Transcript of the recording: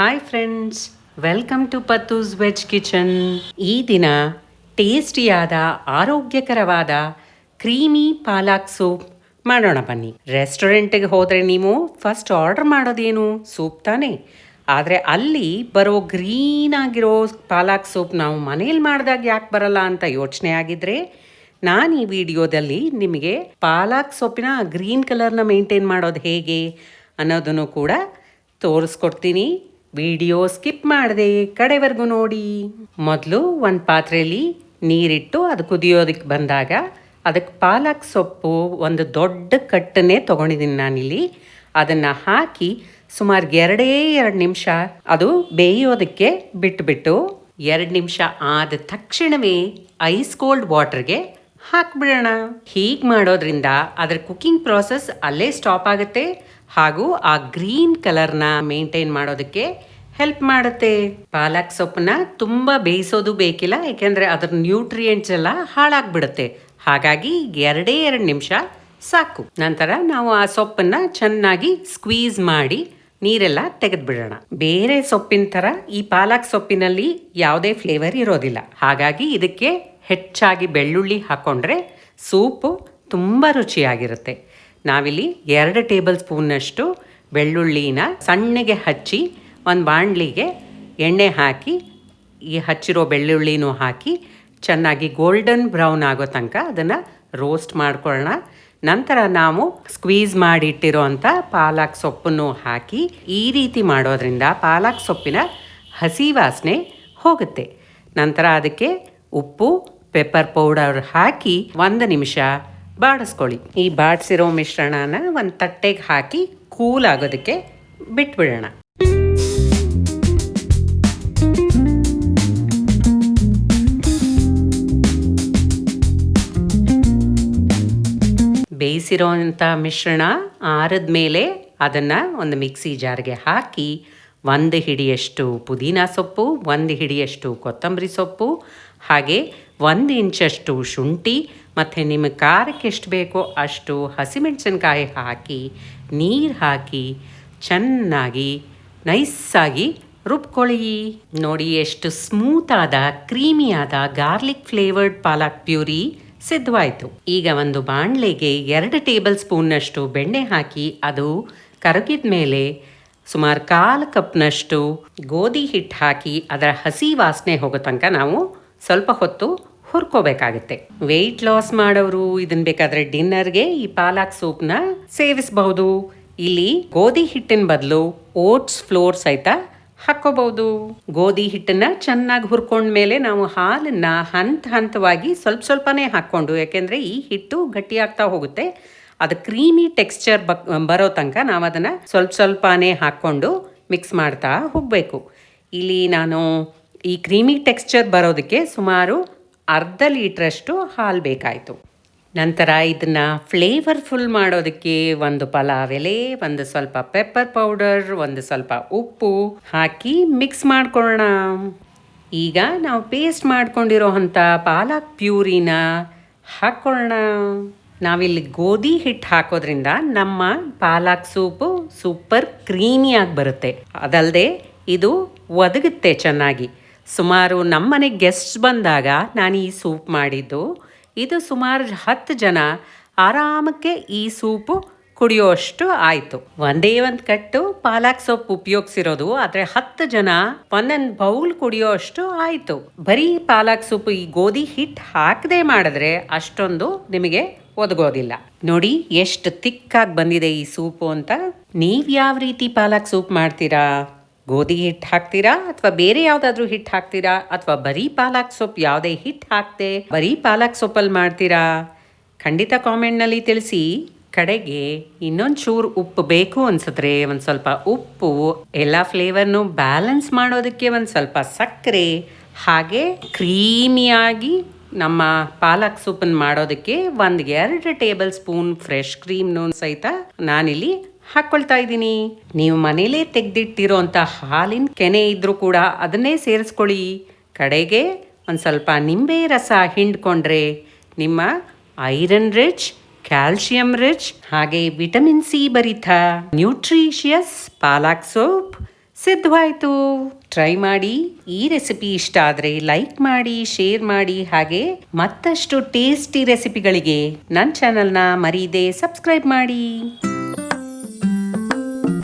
Hi friends, welcome to Pattu's veg kitchen. ಈ ದಿನ ಟೇಸ್ಟಿಯಾದ ಆರೋಗ್ಯಕರವಾದ ಕ್ರೀಮಿ ಪಾಲಕ್ ಸೂಪ್ ಮಾಡೋಣ ಬನ್ನಿ. ರೆಸ್ಟೋರೆಂಟಿಗೆ ಹೋದರೆ ನೀವು ಫಸ್ಟ್ ಆರ್ಡರ್ ಮಾಡೋದೇನು? ಸೂಪ್ ತಾನೇ. ಆದರೆ ಅಲ್ಲಿ ಬರೋ ಗ್ರೀನ್ ಆಗಿರೋ ಪಾಲಕ್ ಸೂಪ್ ನಾವು ಮನೇಲಿ ಮಾಡಿದಾಗ ಯಾಕೆ ಬರಲ್ಲ ಅಂತ ಯೋಚನೆ ಆಗಿದ್ರೆ, ನಾನು ಈ ವಿಡಿಯೋದಲ್ಲಿ ನಿಮಗೆ ಪಾಲಕ್ ಸೊಪ್ಪಿನ ಗ್ರೀನ್ ಕಲರ್ನ ಮೇಂಟೈನ್ ಮಾಡೋದು ಹೇಗೆ ಅನ್ನೋದನ್ನು ಕೂಡ ತೋರಿಸ್ಕೊಡ್ತೀನಿ. ವಿಡಿಯೋ ಸ್ಕಿಪ್ ಮಾಡದೆ ಕಡೆವರೆಗೂ ನೋಡಿ. ಮೊದಲು ಒಂದು ಪಾತ್ರೆಯಲ್ಲಿ ನೀರಿಟ್ಟು ಅದು ಕುದಿಯೋದಕ್ಕೆ ಬಂದಾಗ ಅದಕ್ಕೆ ಪಾಲಕ್ ಸೊಪ್ಪು ಒಂದು ದೊಡ್ಡ ಕಟ್ಟನ್ನೇ ತೊಗೊಂಡಿದ್ದೀನಿ ನಾನಿಲ್ಲಿ. ಅದನ್ನು ಹಾಕಿ ಸುಮಾರು 2 ನಿಮಿಷ ಅದು ಬೇಯೋದಕ್ಕೆ ಬಿಟ್ಬಿಟ್ಟು 2 ನಿಮಿಷ ಆದ ತಕ್ಷಣವೇ ಐಸ್ ಕೋಲ್ಡ್ ವಾಟರ್ಗೆ ಹಾಕ್ಬಿಡೋಣ. ಹೀಗೆ ಮಾಡೋದ್ರಿಂದ ಅದರ ಕುಕ್ಕಿಂಗ್ ಪ್ರಾಸೆಸ್ ಅಲ್ಲೇ ಸ್ಟಾಪ್ ಆಗುತ್ತೆ ಹಾಗೂ ಆ ಗ್ರೀನ್ ಕಲರ್ನ ಮೇಂಟೈನ್ ಮಾಡೋದಕ್ಕೆ ಹೆಲ್ಪ್ ಮಾಡುತ್ತೆ. ಪಾಲಕ್ ಸೊಪ್ಪನ್ನ ತುಂಬ ಬೇಯಿಸೋದು ಬೇಕಿಲ್ಲ, ಏಕೆಂದರೆ ಅದರ ನ್ಯೂಟ್ರಿಯೆಂಟ್ಸ್ ಎಲ್ಲ ಹಾಳಾಗ್ಬಿಡುತ್ತೆ. ಹಾಗಾಗಿ 2 ನಿಮಿಷ ಸಾಕು. ನಂತರ ನಾವು ಆ ಸೊಪ್ಪನ್ನು ಚೆನ್ನಾಗಿ ಸ್ಕ್ವೀಸ್ ಮಾಡಿ ನೀರೆಲ್ಲ ತೆಗೆದುಬಿಡೋಣ. ಬೇರೆ ಸೊಪ್ಪಿನ ಥರ ಈ ಪಾಲಕ್ ಸೊಪ್ಪಿನಲ್ಲಿ ಯಾವುದೇ ಫ್ಲೇವರ್ ಇರೋದಿಲ್ಲ. ಹಾಗಾಗಿ ಇದಕ್ಕೆ ಹೆಚ್ಚಾಗಿ ಬೆಳ್ಳುಳ್ಳಿ ಹಾಕ್ಕೊಂಡ್ರೆ ಸೂಪು ತುಂಬ ರುಚಿಯಾಗಿರುತ್ತೆ. ನಾವಿಲ್ಲಿ 2 ಟೇಬಲ್ ಸ್ಪೂನ್ನಷ್ಟು ಬೆಳ್ಳುಳ್ಳಿನ ಸಣ್ಣಗೆ ಹಚ್ಚಿ ಒಂದು ಬಾಣಲಿಗೆ ಎಣ್ಣೆ ಹಾಕಿ ಈ ಹಚ್ಚಿರೋ ಬೆಳ್ಳುಳ್ಳಿನೂ ಹಾಕಿ ಚೆನ್ನಾಗಿ ಗೋಲ್ಡನ್ ಬ್ರೌನ್ ಆಗೋ ತನಕ ಅದನ್ನು ರೋಸ್ಟ್ ಮಾಡ್ಕೊಳ್ಳೋಣ. ನಂತರ ನಾವು ಸ್ಕ್ವೀಸ್ ಮಾಡಿಟ್ಟಿರೋ ಅಂಥ ಪಾಲಕ್ ಸೊಪ್ಪನ್ನು ಹಾಕಿ ಈ ರೀತಿ ಮಾಡೋದ್ರಿಂದ ಪಾಲಕ್ ಸೊಪ್ಪಿನ ಹಸಿ ವಾಸನೆ ಹೋಗುತ್ತೆ. ನಂತರ ಅದಕ್ಕೆ ಉಪ್ಪು, ಪೆಪ್ಪರ್ ಪೌಡರ್ ಹಾಕಿ 1 ನಿಮಿಷ ಬಾಡಿಸ್ಕೊಳ್ಳಿ. ಈ ಬಾಡಿಸಿರೋ ಮಿಶ್ರಣನ ಒಂದು ತಟ್ಟೆಗೆ ಹಾಕಿ ಕೂಲ್ ಆಗೋದಕ್ಕೆ ಬಿಟ್ಬಿಡೋಣ. ಬೇಯಿಸಿರೋಂಥ ಮಿಶ್ರಣ ಆರಿದ ಮೇಲೆ ಅದನ್ನು ಒಂದು ಮಿಕ್ಸಿ ಜಾರ್ಗೆ ಹಾಕಿ 1 ಹಿಡಿಯಷ್ಟು ಪುದೀನ ಸೊಪ್ಪು, 1 ಹಿಡಿಯಷ್ಟು ಕೊತ್ತಂಬರಿ ಸೊಪ್ಪು, ಹಾಗೆ 1 ಇಂಚಷ್ಟು ಶುಂಠಿ ಮತ್ತು ನಿಮಗೆ ಖಾರಕ್ಕೆ ಎಷ್ಟು ಬೇಕೋ ಅಷ್ಟು ಹಸಿಮೆಣಸಿನ್ಕಾಯಿ ಹಾಕಿ ನೀರು ಹಾಕಿ ಚೆನ್ನಾಗಿ ನೈಸಾಗಿ ರುಬ್ಕೊಳ್ಳಿ. ನೋಡಿ ಎಷ್ಟು ಸ್ಮೂತಾದ ಕ್ರೀಮಿಯಾದ ಗಾರ್ಲಿಕ್ ಫ್ಲೇವರ್ಡ್ ಪಾಲಕ್ ಪ್ಯೂರಿ ಸಿದ್ಧವಾಯಿತು. ಈಗ ಒಂದು ಬಾಣಲೆಗೆ 2 ಟೇಬಲ್ ಸ್ಪೂನ್ನಷ್ಟು ಬೆಣ್ಣೆ ಹಾಕಿ ಅದು ಕರಗಿದ ಮೇಲೆ ಸುಮಾರು 1/4 ಕಪ್ನಷ್ಟು ಗೋಧಿ ಹಿಟ್ಟು ಹಾಕಿ ಅದರ ಹಸಿ ವಾಸನೆ ಹೋಗೋ ತನಕ ನಾವು ಸ್ವಲ್ಪ ಹೊತ್ತು ಹುರ್ಕೋಬೇಕಾಗುತ್ತೆ. ವೆಯ್ಟ್ ಲಾಸ್ ಮಾಡೋರು ಇದನ್ನು ಬೇಕಾದರೆ ಡಿನ್ನರ್ಗೆ ಈ ಪಾಲಕ್ ಸೂಪ್ನ ಸೇವಿಸಬಹುದು. ಇಲ್ಲಿ ಗೋಧಿ ಹಿಟ್ಟಿನ ಬದಲು ಓಟ್ಸ್ ಫ್ಲೋರ್ ಸಹಿತ ಹಾಕ್ಕೋಬಹುದು. ಗೋಧಿ ಹಿಟ್ಟನ್ನು ಚೆನ್ನಾಗಿ ಹುರ್ಕೊಂಡ್ಮೇಲೆ ನಾವು ಹಾಲನ್ನು ಹಂತವಾಗಿ ಸ್ವಲ್ಪನೇ ಹಾಕ್ಕೊಂಡು, ಯಾಕೆಂದರೆ ಈ ಹಿಟ್ಟು ಗಟ್ಟಿಯಾಗ್ತಾ ಹೋಗುತ್ತೆ, ಅದು ಕ್ರೀಮಿ ಟೆಕ್ಸ್ಚರ್ ಬರೋ ತನಕ ನಾವು ಅದನ್ನು ಸ್ವಲ್ಪನೇ ಹಾಕ್ಕೊಂಡು ಮಿಕ್ಸ್ ಮಾಡ್ತಾ ಹೋಗಬೇಕು. ಇಲ್ಲಿ ನಾನು ಈ ಕ್ರೀಮಿ ಟೆಕ್ಸ್ಚರ್ ಬರೋದಕ್ಕೆ ಸುಮಾರು 1/2 ಲೀಟ್ರಷ್ಟು ಹಾಲು ಬೇಕಾಯಿತು. ನಂತರ ಇದನ್ನು ಫ್ಲೇವರ್ಫುಲ್ ಮಾಡೋದಕ್ಕೆ 1 ಪಲಾವ್ ಎಲೆ, 1 ಸ್ವಲ್ಪ ಪೆಪ್ಪರ್ ಪೌಡರ್, 1 ಸ್ವಲ್ಪ ಉಪ್ಪು ಹಾಕಿ ಮಿಕ್ಸ್ ಮಾಡ್ಕೊಳ್ಳೋಣ. ಈಗ ನಾವು ಪೇಸ್ಟ್ ಮಾಡ್ಕೊಂಡಿರೋ ಅಂಥ ಪಾಲಕ್ ಪ್ಯೂರಿನ ಹಾಕ್ಕೊಳ್ಳೋಣ. ನಾವಿಲ್ಲಿ ಗೋಧಿ ಹಿಟ್ಟು ಹಾಕೋದ್ರಿಂದ ನಮ್ಮ ಪಾಲಕ್ ಸೂಪು ಸೂಪರ್ ಕ್ರೀಮಿಯಾಗಿ ಬರುತ್ತೆ. ಅದಲ್ಲದೆ ಇದು ಒದಗುತ್ತೆ ಚೆನ್ನಾಗಿ. ಸುಮಾರು ನಮ್ಮನೆಗೆ ಗೆಸ್ಟ್ಸ್ ಬಂದಾಗ ನಾನು ಈ ಸೂಪ್ ಮಾಡಿದ್ದು. ಇದು ಸುಮಾರು 10 ಜನ ಆರಾಮಕ್ಕೆ ಈ ಸೂಪು ಕುಡಿಯೋಷ್ಟು ಆಯಿತು. ಒಂದೇ ಒಂದು ಕಟ್ಟು ಪಾಲಕ್ ಸೊಪ್ಪು ಉಪಯೋಗಿಸಿರೋದು, ಆದರೆ 10 ಜನ ಒಂದೊಂದು ಬೌಲ್ ಕುಡಿಯೋಷ್ಟು ಆಯಿತು. ಬರೀ ಪಾಲಕ್ ಸೂಪು ಈ ಗೋಧಿ ಹಿಟ್ಟು ಹಾಕದೆ ಮಾಡಿದ್ರೆ ಅಷ್ಟೊಂದು ನಿಮಗೆ ಒದಗೋದಿಲ್ಲ. ನೋಡಿ ಎಷ್ಟು ತಿಕ್ಕಾಗಿ ಬಂದಿದೆ ಈ ಸೂಪು ಅಂತ. ನೀವು ಯಾವ ರೀತಿ ಪಾಲಕ್ ಸೂಪ್ ಮಾಡ್ತೀರಾ? ಗೋಧಿ ಹಿಟ್ಟು ಹಾಕ್ತೀರಾ ಅಥವಾ ಬೇರೆ ಯಾವುದಾದ್ರೂ ಹಿಟ್ಟು ಹಾಕ್ತೀರಾ ಅಥವಾ ಬರೀ ಪಾಲಕ್ ಸೊಪ್ಪು ಯಾವುದೇ ಹಿಟ್ಟು ಹಾಕದೆ ಬರೀ ಪಾಲಕ್ ಸೊಪ್ಪಲ್ಲಿ ಮಾಡ್ತೀರಾ? ಖಂಡಿತ ಕಾಮೆಂಟ್ನಲ್ಲಿ ತಿಳಿಸಿ. ಕಡೆಗೆ ಇನ್ನೊಂದು ಚೂರು ಉಪ್ಪು ಬೇಕು ಅನ್ಸಿದ್ರೆ ಒಂದು ಸ್ವಲ್ಪ ಉಪ್ಪು, ಎಲ್ಲ ಫ್ಲೇವರ್ನು ಬ್ಯಾಲೆನ್ಸ್ ಮಾಡೋದಕ್ಕೆ ಒಂದು ಸ್ವಲ್ಪ ಸಕ್ಕರೆ, ಹಾಗೆ ಕ್ರೀಮಿಯಾಗಿ ನಮ್ಮ ಪಾಲಕ್ ಸೂಪನ್ನು ಮಾಡೋದಕ್ಕೆ 2 ಟೇಬಲ್ ಸ್ಪೂನ್ ಫ್ರೆಶ್ ಕ್ರೀಮ್ನೂ ಸಹಿತ ನಾನಿಲ್ಲಿ ಹಾಕ್ಕೊಳ್ತಾ ಇದ್ದೀನಿ. ನೀವು ಮನೇಲೇ ತೆಗೆದಿಟ್ಟಿರೋಂಥ ಹಾಲಿನ ಕೆನೆ ಇದ್ರೂ ಕೂಡ ಅದನ್ನೇ ಸೇರಿಸ್ಕೊಳ್ಳಿ. ಕಡೆಗೆ ಒಂದು ಸ್ವಲ್ಪ ನಿಂಬೆ ರಸ ಹಿಂಡ್ಕೊಂಡ್ರೆ ನಿಮ್ಮ ಐರನ್ ರಿಚ್, ಕ್ಯಾಲ್ಶಿಯಂ ರಿಚ್ ಹಾಗೆ ವಿಟಮಿನ್ ಸಿ ಭರಿತ ನ್ಯೂಟ್ರಿಷಿಯಸ್ ಪಾಲಕ್ ಸೂಪ್ ಸಿದ್ಧವಾಯಿತು. ಟ್ರೈ ಮಾಡಿ. ಈ ರೆಸಿಪಿ ಇಷ್ಟ ಆದರೆ ಲೈಕ್ ಮಾಡಿ, ಶೇರ್ ಮಾಡಿ. ಹಾಗೆ ಮತ್ತಷ್ಟು ಟೇಸ್ಟಿ ರೆಸಿಪಿಗಳಿಗೆ ನನ್ನ ಚಾನಲ್ನ ಮರೀದೆ ಸಬ್ಸ್ಕ್ರೈಬ್ ಮಾಡಿ.